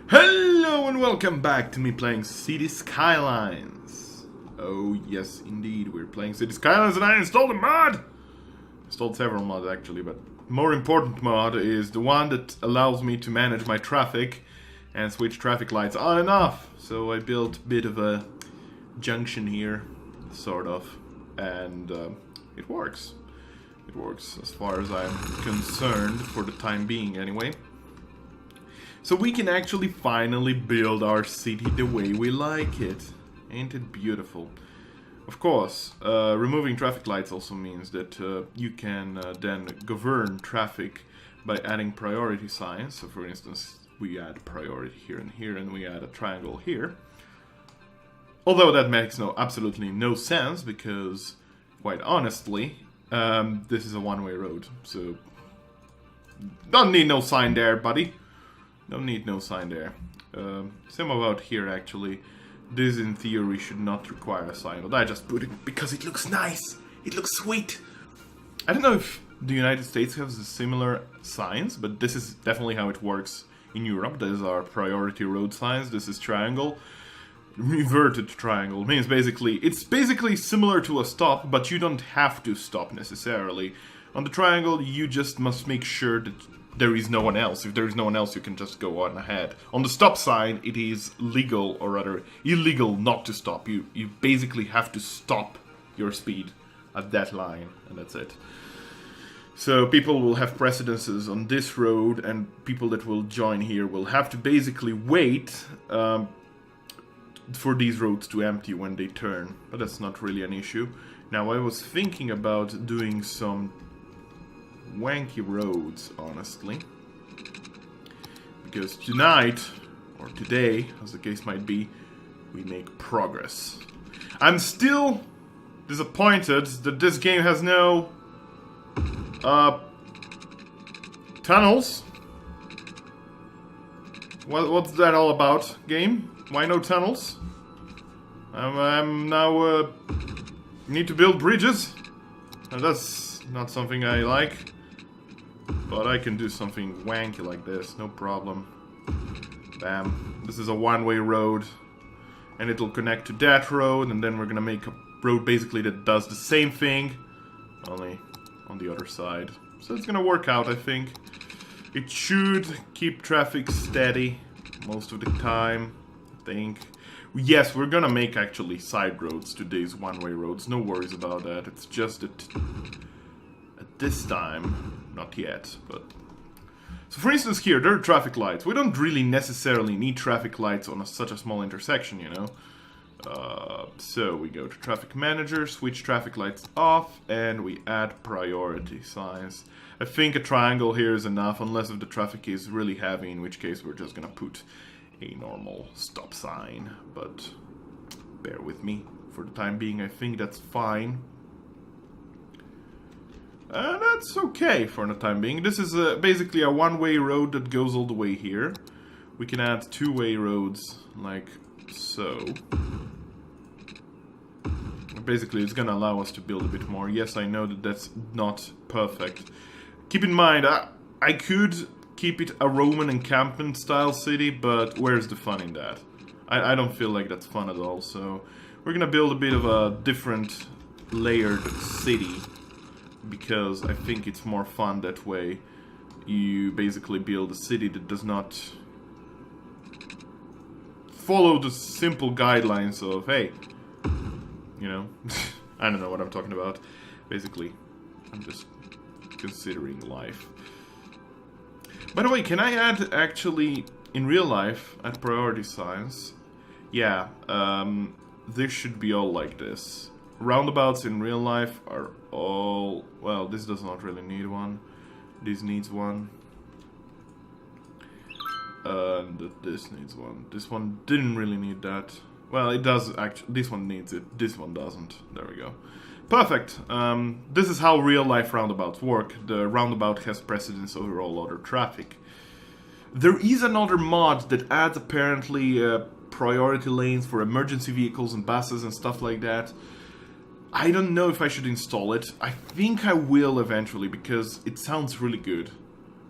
Hello and welcome back to me playing City Skylines. Oh yes, indeed, we're playing City Skylines and I installed a mod! Installed several mods actually, but more important mod is the one that allows me to manage my traffic and switch traffic lights on and off. So I built a bit of a junction here, sort of, and it works. It works as far as I'm concerned, for the time being anyway. So we can actually finally build our city the way we like it. Ain't it beautiful? Of course, removing traffic lights also means that you can then govern traffic by adding priority signs. So for instance, we add priority here, and we add a triangle here. Although that makes absolutely no sense, because, quite honestly, this is a one-way road. So, don't need no sign there, buddy. Don't need no sign there. Same about here, actually. This, in theory, should not require a sign, but I just put it because it looks nice. It looks sweet. I don't know if the United States has similar signs, but this is definitely how it works in Europe. These are priority road signs. This is triangle. Reverted triangle means it's basically similar to a stop, but you don't have to stop necessarily. On the triangle, you just must make sure that there is no one else. If there is no one else, you can just go on ahead. On the stop sign, it is legal, or rather illegal, not to stop. You basically have to stop your speed at that line, and that's it. So people will have precedences on this road, and people that will join here will have to basically wait for these roads to empty when they turn. But that's not really an issue. Now, I was thinking about doing some wanky roads, honestly, because tonight, or today, as the case might be, we make progress. I'm still disappointed that this game has no tunnels. What's that all about, game? Why no tunnels? I'm now need to build bridges, and that's not something I like. But I can do something wanky like this, no problem. Bam. This is a one-way road, and it'll connect to that road, and then we're gonna make a road basically that does the same thing, only on the other side. So it's gonna work out, I think. It should keep traffic steady most of the time, I think. Yes, we're gonna make actually side roads to these one-way roads, no worries about that. It's just that at this time, not yet, but... So for instance here, there are traffic lights. We don't really necessarily need traffic lights on such a small intersection, you know? So we go to traffic manager, switch traffic lights off, and we add priority signs. I think a triangle here is enough, unless if the traffic is really heavy, in which case we're just gonna put a normal stop sign. But bear with me. For the time being, I think that's fine. That's okay for the time being. This is basically a one-way road that goes all the way here. We can add two-way roads, like so. Basically, it's gonna allow us to build a bit more. Yes, I know that that's not perfect. Keep in mind, I could keep it a Roman encampment style city, but where's the fun in that? I don't feel like that's fun at all, so we're gonna build a bit of a different layered city, because I think it's more fun that way. You basically build a city that does not follow the simple guidelines of, hey, you know, I don't know what I'm talking about. Basically, I'm just considering life. By the way, can I add, actually, in real life, add priority signs? Yeah, this should be all like this. Roundabouts in real life are all... Well, this does not really need one. This needs one. And this needs one. This one didn't really need that. Well, it does actually. This one needs it. This one doesn't. There we go. Perfect. This is how real life roundabouts work. The roundabout has precedence over all other traffic. There is another mod that adds apparently priority lanes for emergency vehicles and buses and stuff like that. I don't know if I should install it. I think I will eventually, because it sounds really good.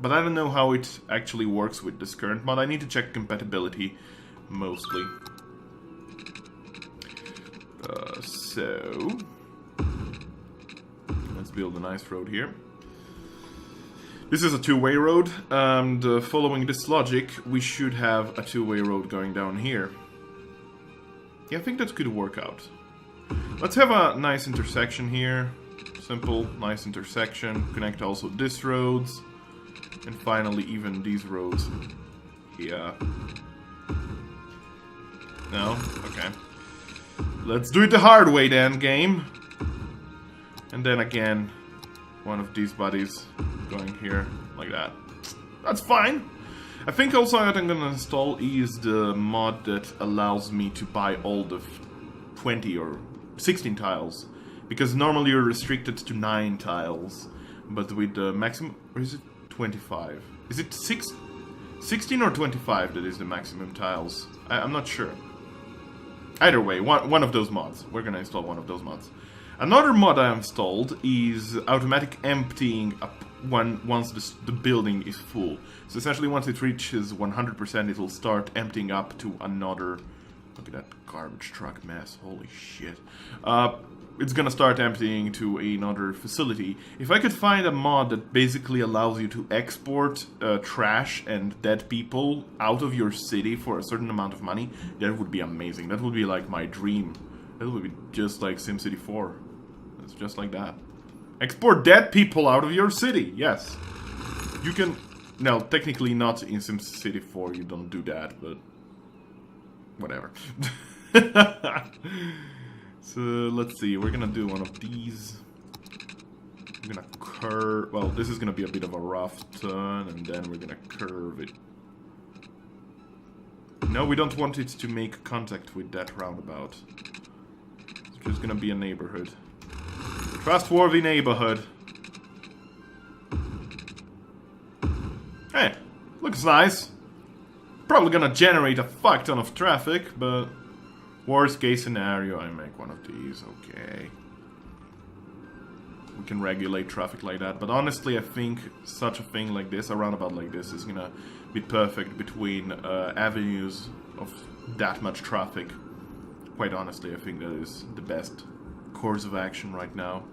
But I don't know how it actually works with this current mod. I need to check compatibility, mostly. So... let's build a nice road here. This is a two-way road, and following this logic, we should have a two-way road going down here. Yeah, I think that could work out. Let's have a nice intersection here. Simple, nice intersection. Connect also these roads. And finally, even these roads. Yeah. No? Okay. Let's do it the hard way then, game. And then again, one of these buddies going here, like that. That's fine. I think also what I'm gonna install is the mod that allows me to buy all the 20 or 16 tiles. Because normally you're restricted to 9 tiles. But with the maximum... or is it 25? Is it 16 or 25 that is the maximum tiles? I'm not sure. Either way, one of those mods. We're gonna install one of those mods. Another mod I installed is automatic emptying up once the building is full. So essentially once it reaches 100% it'll start emptying up to another... look at that garbage truck mess, holy shit. It's gonna start emptying to another facility. If I could find a mod that basically allows you to export trash and dead people out of your city for a certain amount of money, that would be amazing. That would be like my dream. That would be just like SimCity 4. It's just like that. Export dead people out of your city, yes. You can... no, technically not in SimCity 4, you don't do that, but... whatever. So, let's see, we're gonna do one of these. We're gonna curve... well, this is gonna be a bit of a rough turn, and then we're gonna curve it. No, we don't want it to make contact with that roundabout. It's just gonna be a neighborhood. Trustworthy neighborhood. Hey, looks nice. Probably gonna generate a fuck ton of traffic, but worst case scenario, I make one of these, okay. We can regulate traffic like that, but honestly I think such a thing like this, a roundabout like this, is gonna be perfect between avenues of that much traffic. Quite honestly, I think that is the best course of action right now.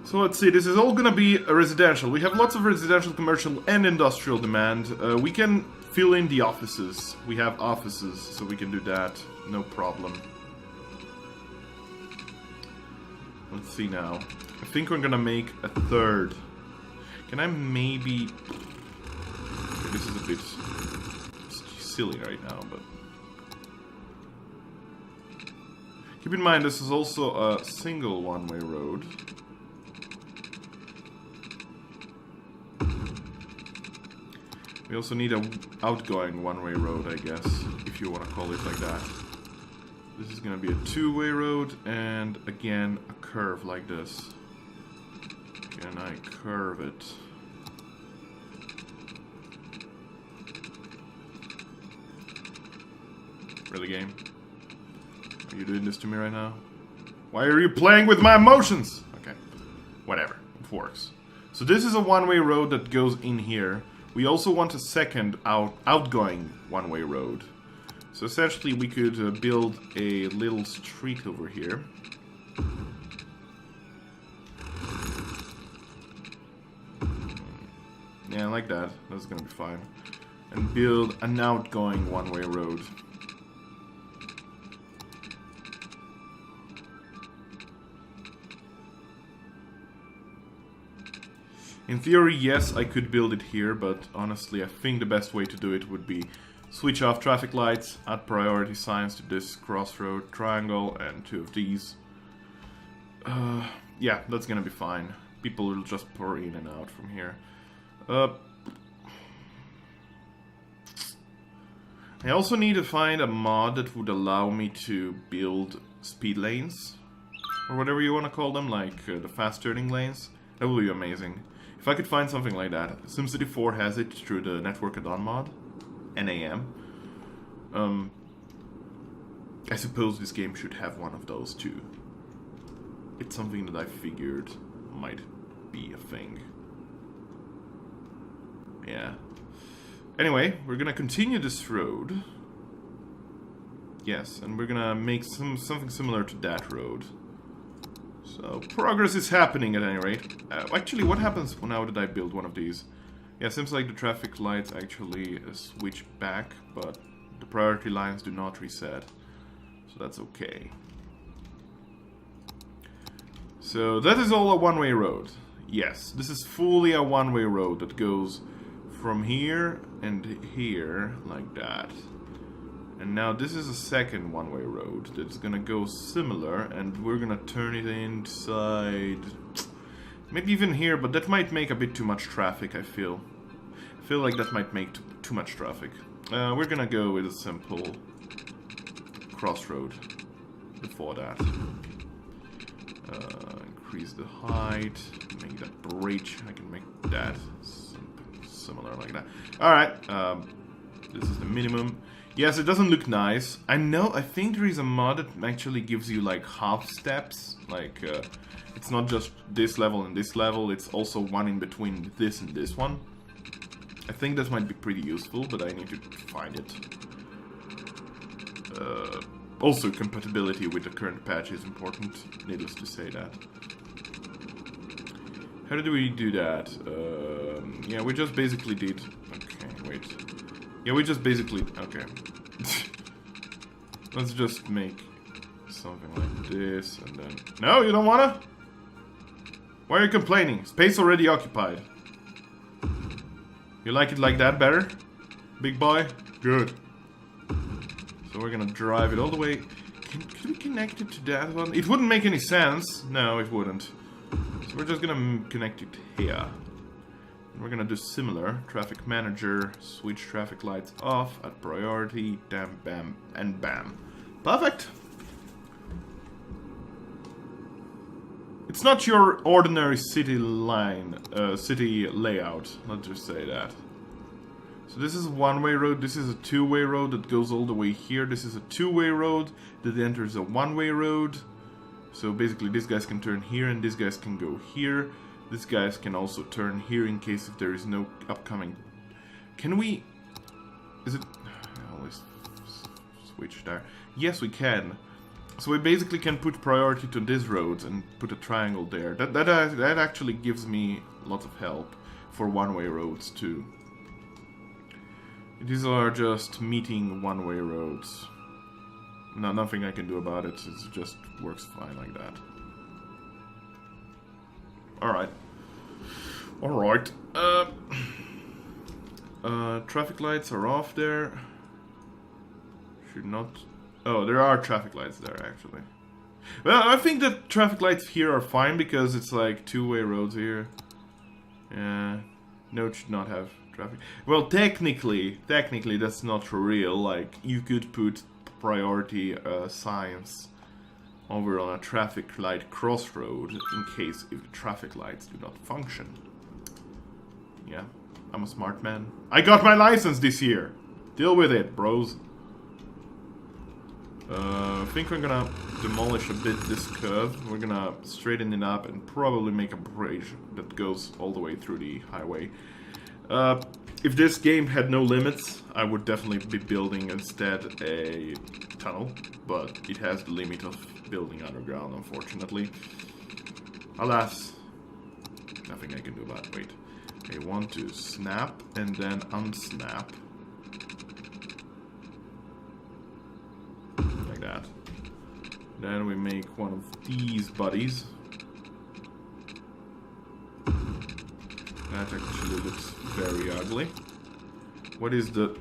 So let's see, this is all gonna be residential. We have lots of residential, commercial, and industrial demand. We can fill in the offices. We have offices, so we can do that. No problem. Let's see now. I think we're gonna make a third. Can I maybe... okay, this is a bit silly right now, but... keep in mind, this is also a single one-way road. We also need an outgoing one-way road, I guess, if you want to call it like that. This is going to be a two-way road, and again, a curve like this. Can I curve it? Really, game? Are you doing this to me right now? Why are you playing with my emotions? Okay, whatever, it works. So this is a one-way road that goes in here. We also want a second outgoing one-way road. So essentially we could build a little street over here. Yeah, like that. That's gonna be fine. And build an outgoing one-way road. In theory, yes, I could build it here, but honestly, I think the best way to do it would be switch off traffic lights, add priority signs to this crossroad triangle, and 2 of these. Yeah, that's gonna be fine. People will just pour in and out from here. I also need to find a mod that would allow me to build speed lanes, or whatever you want to call them, like the fast turning lanes. That would be amazing. If I could find something like that. SimCity 4 has it through the Network Add-on mod. NAM. I suppose this game should have one of those too. It's something that I figured might be a thing. Yeah. Anyway, we're gonna continue this road. Yes, and we're gonna make something similar to that road. So, progress is happening at any rate. Actually, what happens now that I build one of these? Yeah, seems like the traffic lights actually switch back, but the priority lines do not reset. So that's okay. So that is all a one-way road. Yes, this is fully a one-way road that goes from here and here, like that. And now this is a second one-way road that's gonna go similar, and we're gonna turn it inside. Maybe even here, but that might make a bit too much traffic, I feel. I feel like that might make too much traffic. We're gonna go with a simple crossroad before that. Increase the height, make that bridge. I can make that similar like that. Alright, this is the minimum. Yes, it doesn't look nice. I know, I think there is a mod that actually gives you like half steps. Like, it's not just this level and this level, it's also one in between this and this one. I think that might be pretty useful, but I need to find it. Also, compatibility with the current patch is important, needless to say that. How do we do that? Yeah, we just basically did... Okay, wait. Yeah, we just basically... Okay. Let's just make something like this, and then... No, you don't wanna? Why are you complaining? Space already occupied. You like it like that better? Big boy? Good. So we're gonna drive it all the way. Can we connect it to that one? It wouldn't make any sense. No, it wouldn't. So we're just gonna connect it here. And we're gonna do similar. Traffic manager, switch traffic lights off at priority, damn, bam, and bam. Perfect! It's not your ordinary city line, city layout, let's just say that. So this is a one-way road, this is a two-way road that goes all the way here. This is a two-way road that enters a one-way road. So basically these guys can turn here and these guys can go here. These guys can also turn here in case if there is no upcoming... Can we... Is it... I always switch there. Yes, we can. So we basically can put priority to these roads and put a triangle there. That actually gives me lots of help for one-way roads too. These are just meeting one-way roads. No, nothing I can do about it. It just works fine like that. Alright. Alright. Traffic lights are off there. Should not... Oh, there are traffic lights there, actually. Well, I think the traffic lights here are fine because it's like two-way roads here. Yeah. No, it should not have traffic. Well, technically that's not real. Like, you could put priority signs over on a traffic light crossroad in case if the traffic lights do not function. Yeah, I'm a smart man. I got my license this year. Deal with it, bros. I think we're gonna demolish a bit this curve. We're gonna straighten it up and probably make a bridge that goes all the way through the highway. If this game had no limits, I would definitely be building instead a tunnel, but it has the limit of building underground, unfortunately. Alas, nothing I can do about it. Wait. Okay, want to snap and then unsnap. Like that. Then we make one of these buddies. That actually looks very ugly. What is the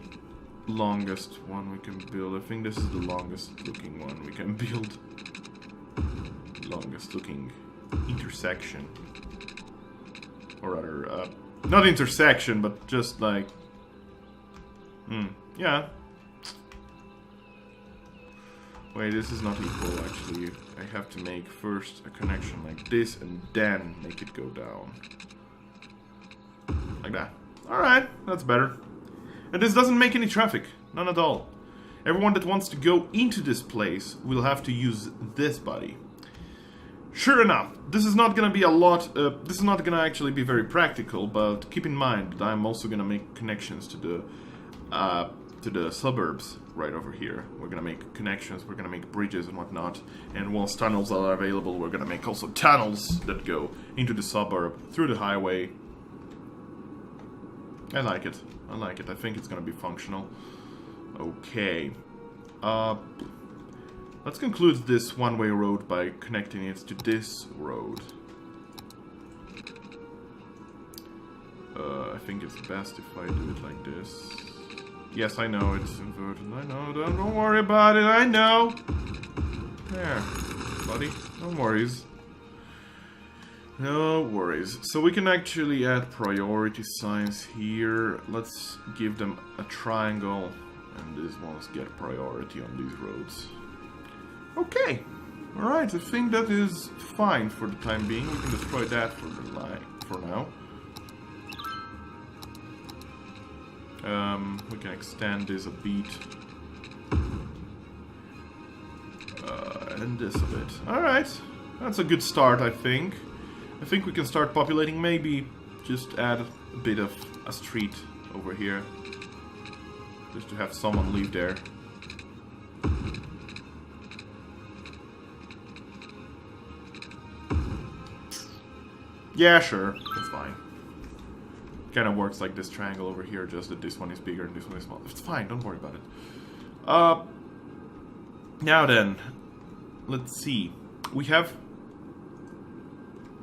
longest one we can build? I think this is the longest looking one we can build. Longest looking intersection. Or rather, not intersection, but just like... yeah. Wait, this is not equal, actually. I have to make first a connection like this, and then make it go down. Like that. Alright, that's better. And this doesn't make any traffic. None at all. Everyone that wants to go into this place will have to use this buddy. Sure enough, this is not gonna be a lot, this is not gonna actually be very practical, but keep in mind that I'm also gonna make connections to the suburbs right over here. We're gonna make connections, we're gonna make bridges and whatnot, and once tunnels are available, we're gonna make also tunnels that go into the suburb, through the highway. I like it, I like it, I think it's gonna be functional. Okay. Let's conclude this one-way road by connecting it to this road. I think it's best if I do it like this. Yes, I know it's inverted. I know. Don't worry about it. I know. There, buddy. No worries. No worries. So we can actually add priority signs here. Let's give them a triangle, and these ones get priority on these roads. Okay, alright, I think that is fine for the time being. We can destroy that for now. We can extend this a bit. And this a bit. Alright, that's a good start, I think. I think we can start populating, maybe just add a bit of a street over here. Just to have someone live there. Yeah, sure. It's fine. Kind of works like this triangle over here, just that this one is bigger and this one is small. It's fine, don't worry about it. Now then, let's see. We have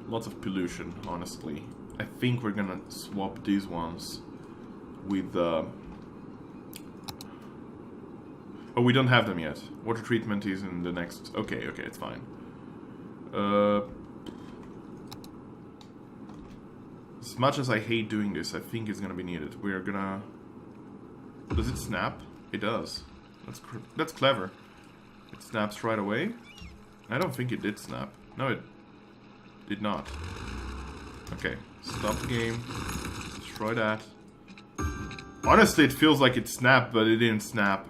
lots of pollution, honestly. I think we're gonna swap these ones with... Oh, we don't have them yet. Water treatment is in the next... Okay, it's fine. As much as I hate doing this, I think it's gonna be needed. We're gonna... Does it snap? It does. That's clever. It snaps right away. I don't think it did snap. No, it did not. Okay, stop the game. Destroy that. Honestly, it feels like it snapped, but it didn't snap.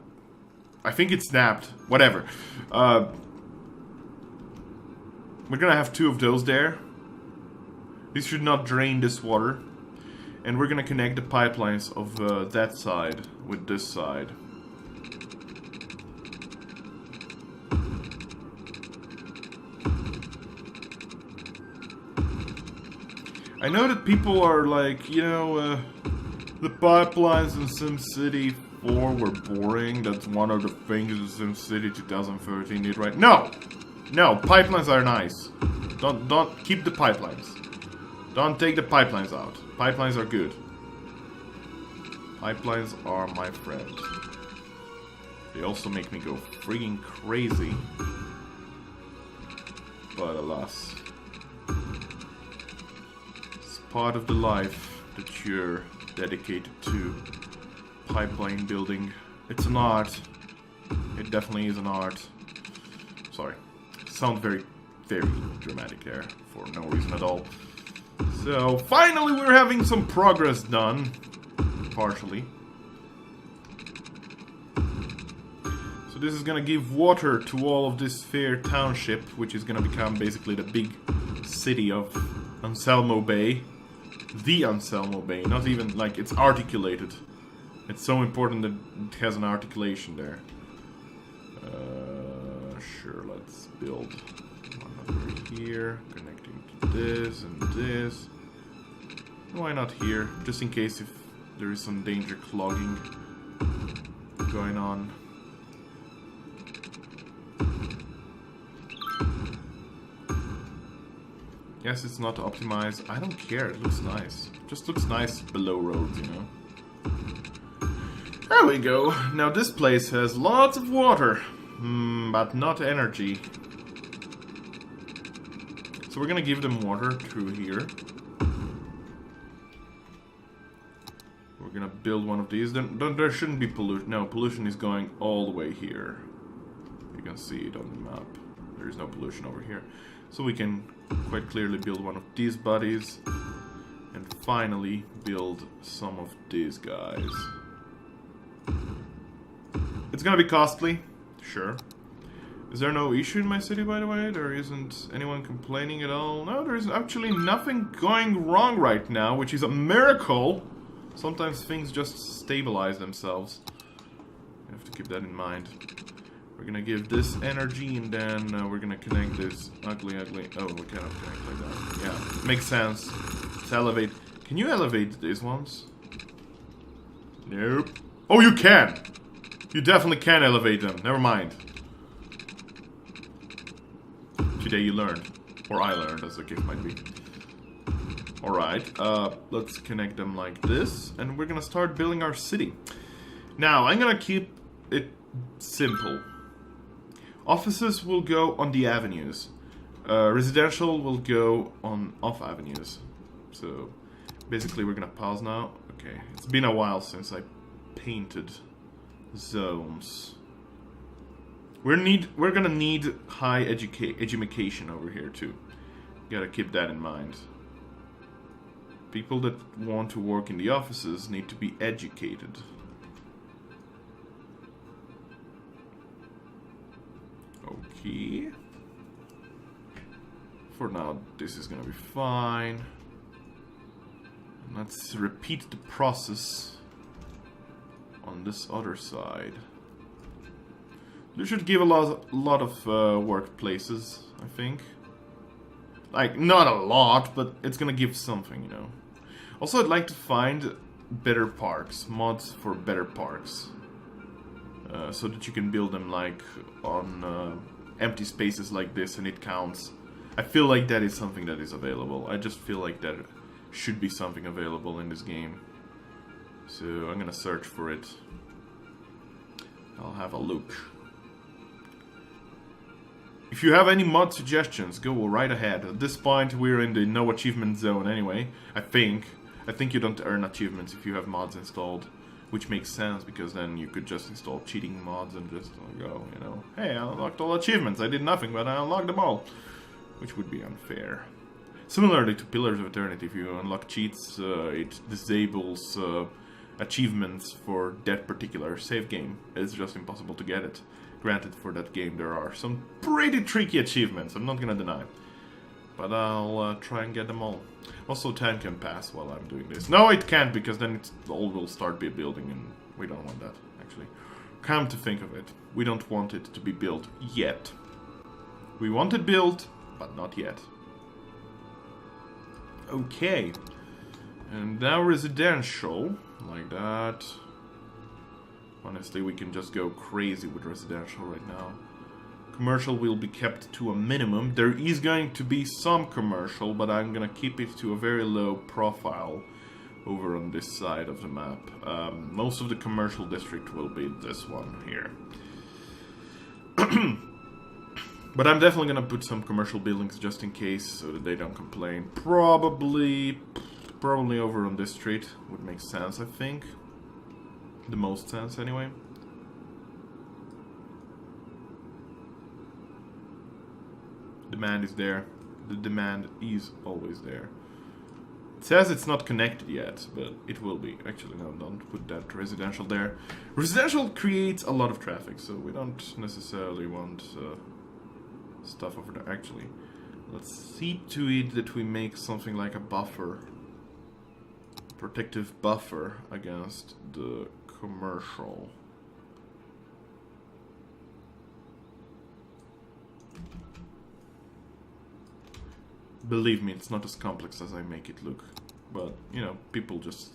I think it snapped. Whatever. We're gonna have 2 of those there. These should not drain this water. And we're gonna connect the pipelines of that side with this side. I know that people are like, you know, the pipelines in SimCity 4 were boring. That's one of the things in SimCity 2013 did right. No! No, pipelines are nice. Don't keep the pipelines. Don't take the pipelines out. Pipelines are good. Pipelines are my friend. They also make me go freaking crazy. But alas. It's part of the life that you're dedicated to. Pipeline building. It's an art. It definitely is an art. Sorry. Sound very, very dramatic there for no reason at all. So, finally we're having some progress done. Partially. So this is gonna give water to all of this fair township, which is gonna become basically the big city of Anselmo Bay. The Anselmo Bay, not even like it's articulated. It's so important that it has an articulation there. Sure, let's build one over here, connecting to this and this. Why not here? Just in case if there is some danger clogging going on. Yes, it's not optimized. I don't care, it looks nice. It just looks nice below roads, you know. There we go. Now this place has lots of water, but not energy. So we're gonna give them water through here. We're gonna build one of these. There shouldn't be pollution. No, pollution is going all the way here. You can see it on the map. There is no pollution over here. So we can quite clearly build one of these buddies. And finally build some of these guys. It's gonna be costly, sure. Is there no issue in my city, by the way? There isn't anyone complaining at all? No, there is actually nothing going wrong right now, which is a miracle. Sometimes things just stabilize themselves. You have to keep that in mind. We're gonna give this energy, and then we're gonna connect this ugly... Oh, we cannot connect like that. Yeah, makes sense. Let's elevate. Can you elevate these ones? Nope. Oh, you can! You definitely can elevate them. Never mind. Today you learned. Or I learned, as the case might be. Alright, let's connect them like this. And we're gonna start building our city. Now, I'm gonna keep it simple. Offices will go on the avenues. Residential will go on off avenues. So, basically we're gonna pause now. Okay, it's been a while since I painted zones. We're gonna need high education over here too. Gotta keep that in mind. People that want to work in the offices need to be educated. Okay. For now, this is gonna be fine. Let's repeat the process on this other side. This should give a lot of workplaces, I think. Like, not a lot, but it's gonna give something, you know. Also, I'd like to find better parks, mods for better parks. So that you can build them, like, on empty spaces like this, and it counts. I feel like that is something that is available. I just feel like that should be something available in this game. So, I'm gonna search for it. I'll have a look. If you have any mod suggestions, go right ahead. At this point, we're in the no achievement zone anyway, I think. I think you don't earn achievements if you have mods installed. Which makes sense, because then you could just install cheating mods and just go, you know, hey, I unlocked all achievements. I did nothing, but I unlocked them all. Which would be unfair. Similarly to Pillars of Eternity, if you unlock cheats, it disables achievements for that particular save game. It's just impossible to get it. Granted, for that game there are some pretty tricky achievements, I'm not gonna deny. But I'll try and get them all. Also, time can pass while I'm doing this. No, it can't, because then it all will start building, and we don't want that, actually. Come to think of it, we don't want it to be built yet. We want it built, but not yet. Okay. And now residential, like that. Honestly, we can just go crazy with residential right now. Commercial will be kept to a minimum. There is going to be some commercial, but I'm gonna keep it to a very low profile over on this side of the map. Most of the commercial district will be this one here. But I'm definitely gonna put some commercial buildings just in case, so that they don't complain. Probably over on this street would make sense, I think. The most sense, anyway. Demand is there. The demand is always there. It says it's not connected yet, but it will be. Actually, no, don't put that residential there. Residential creates a lot of traffic, so we don't necessarily want stuff over there. Actually, let's see to it that we make something like a buffer. Protective buffer against the commercial. Believe me, it's not as complex as I make it look. But, you know, people just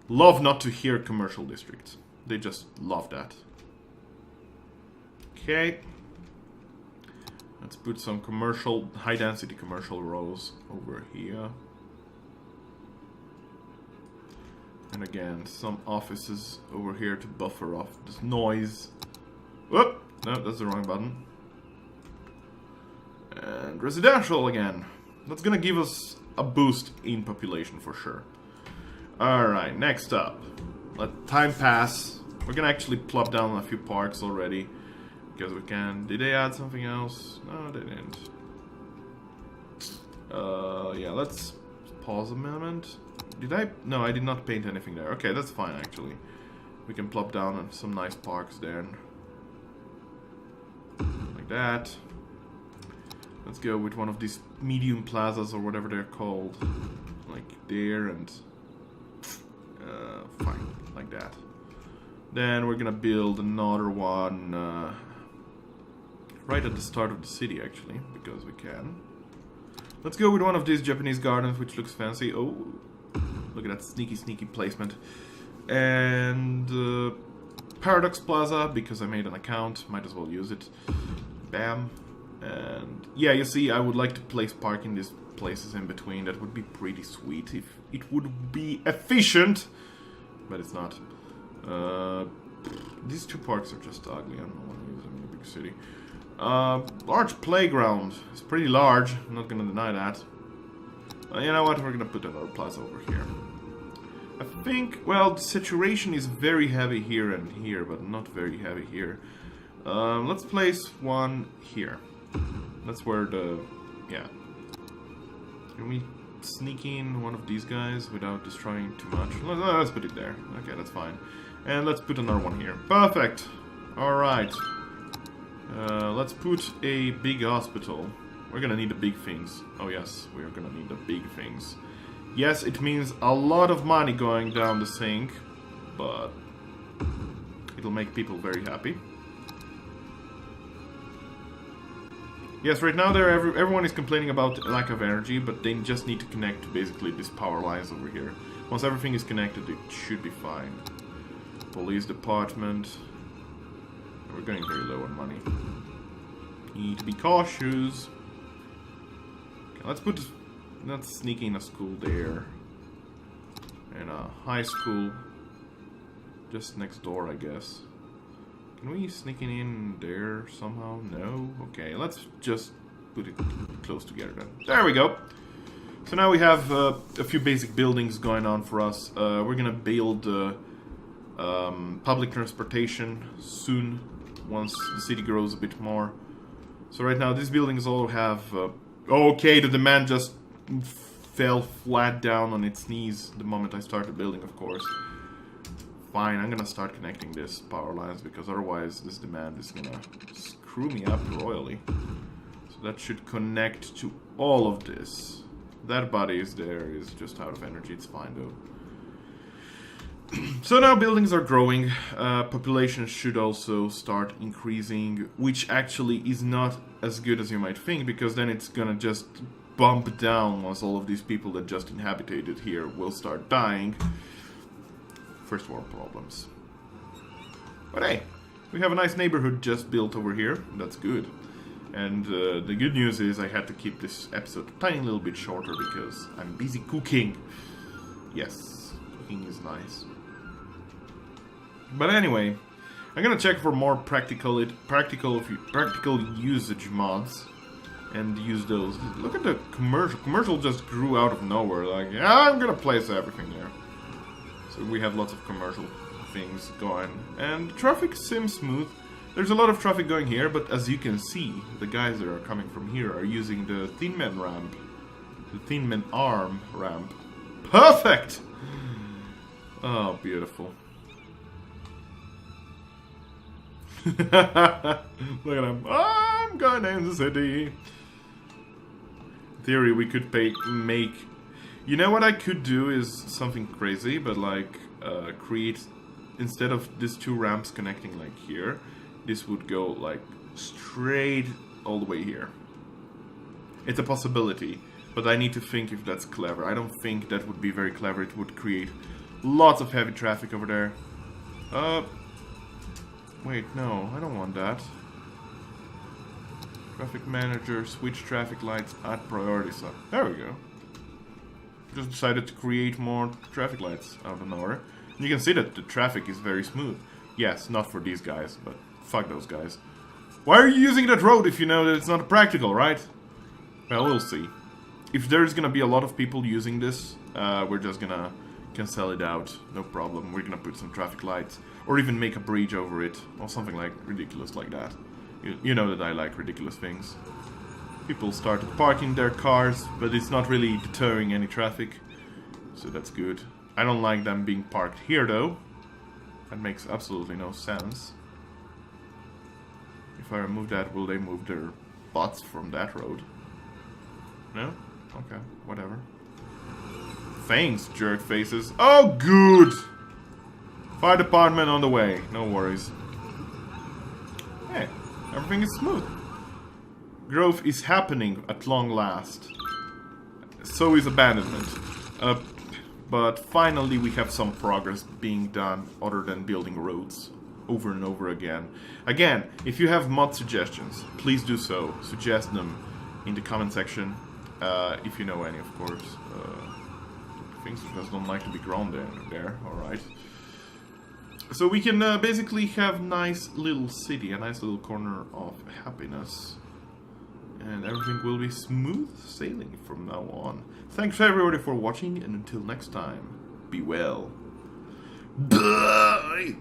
love not to hear commercial districts. They just love that. Okay. Let's put some commercial, high density commercial rows over here. And again, some offices over here to buffer off this noise. Whoop! No, that's the wrong button. And residential again. That's gonna give us a boost in population for sure. Alright, next up. Let time pass. We're gonna actually plop down a few parks already. Because we can. Did they add something else? No, they didn't. Yeah, let's pause a moment. Did I? No, I did not paint anything there. Okay, that's fine actually. We can plop down some nice parks there. like that. Let's go with one of these medium plazas or whatever they're called. Like there and... fine, like that. Then we're gonna build another one right at the start of the city, actually, because we can. Let's go with one of these Japanese gardens, which looks fancy. Oh, look at that sneaky, sneaky placement. And Paradox Plaza, because I made an account, might as well use it. Bam. And yeah, you see, I would like to place parking these places in between. That would be pretty sweet if it would be efficient, but it's not. These two parks are just ugly. I don't want to use them in a big city. Large playground. It's pretty large. I'm not gonna deny that. You know what? We're gonna put another plaza over here. I think, well, the saturation is very heavy here and here, but not very heavy here. Let's place one here. That's where the... yeah. Can we sneak in one of these guys without destroying too much? Let's put it there. Okay, that's fine. And let's put another one here. Perfect! Alright. Let's put a big hospital. We're gonna need the big things. Oh yes, we're gonna need the big things. Yes, it means a lot of money going down the sink, but it'll make people very happy. Yes, right now everyone is complaining about lack of energy, but they just need to connect to basically these power lines over here. Once everything is connected, it should be fine. Police department. We're going very low on money. Need to be cautious. Okay, let's sneak in a school there. And a high school just next door, I guess. Can we sneak it in there somehow? No? Okay, let's just put it close together then. There we go! So now we have a few basic buildings going on for us. We're gonna build public transportation soon, once the city grows a bit more. So right now these buildings all have... okay, the demand just fell flat down on its knees the moment I started building, of course. Fine, I'm gonna start connecting this power lines, because otherwise this demand is gonna screw me up royally. So that should connect to all of this. That body is there, is just out of energy, it's fine though. So now buildings are growing, population should also start increasing, which actually is not as good as you might think, because then it's gonna just bump down once all of these people that just inhabited here will start dying. First world problems. But hey, we have a nice neighborhood just built over here. That's good. And the good news is I had to keep this episode a tiny little bit shorter because I'm busy cooking. Yes, cooking is nice. But anyway, I'm gonna check for more practical usage mods and use those. Look at the commercial. Commercial just grew out of nowhere. Like, yeah, I'm gonna place everything there. So we have lots of commercial things going. And traffic seems smooth. There's a lot of traffic going here, but as you can see, the guys that are coming from here are using the Thin Man ramp. The Thin Man arm ramp. Perfect! Oh, beautiful. Look at him. I'm going in the city. In theory, we could make... You know what I could do is something crazy, but like create, instead of these two ramps connecting like here, this would go like straight all the way here. It's a possibility, but I need to think if that's clever. I don't think that would be very clever. It would create lots of heavy traffic over there. Wait, no, I don't want that. Traffic manager, switch traffic lights, add priority sign. There we go. Just decided to create more traffic lights out of nowhere. And you can see that the traffic is very smooth. Yes, not for these guys, but fuck those guys. Why are you using that road if you know that it's not practical, right? Well, we'll see. If there's gonna be a lot of people using this, we're just gonna cancel it out. No problem. We're gonna put some traffic lights. Or even make a bridge over it. Or something like ridiculous like that. You know that I like ridiculous things. People started parking their cars, but it's not really deterring any traffic. So that's good. I don't like them being parked here though. That makes absolutely no sense. If I remove that, will they move their butts from that road? No? Okay, whatever. Thanks, jerk faces. Oh, good! Fire department on the way. No worries. Hey, everything is smooth. Growth is happening at long last. So is abandonment. But finally we have some progress being done other than building roads over and over again. Again, if you have mod suggestions, please do so. Suggest them in the comment section. If you know any, of course. Things just don't like to be grown there. Alright. So we can basically have nice little city, a nice little corner of happiness. And everything will be smooth sailing from now on. Thanks everybody for watching, and until next time, be well. Bye!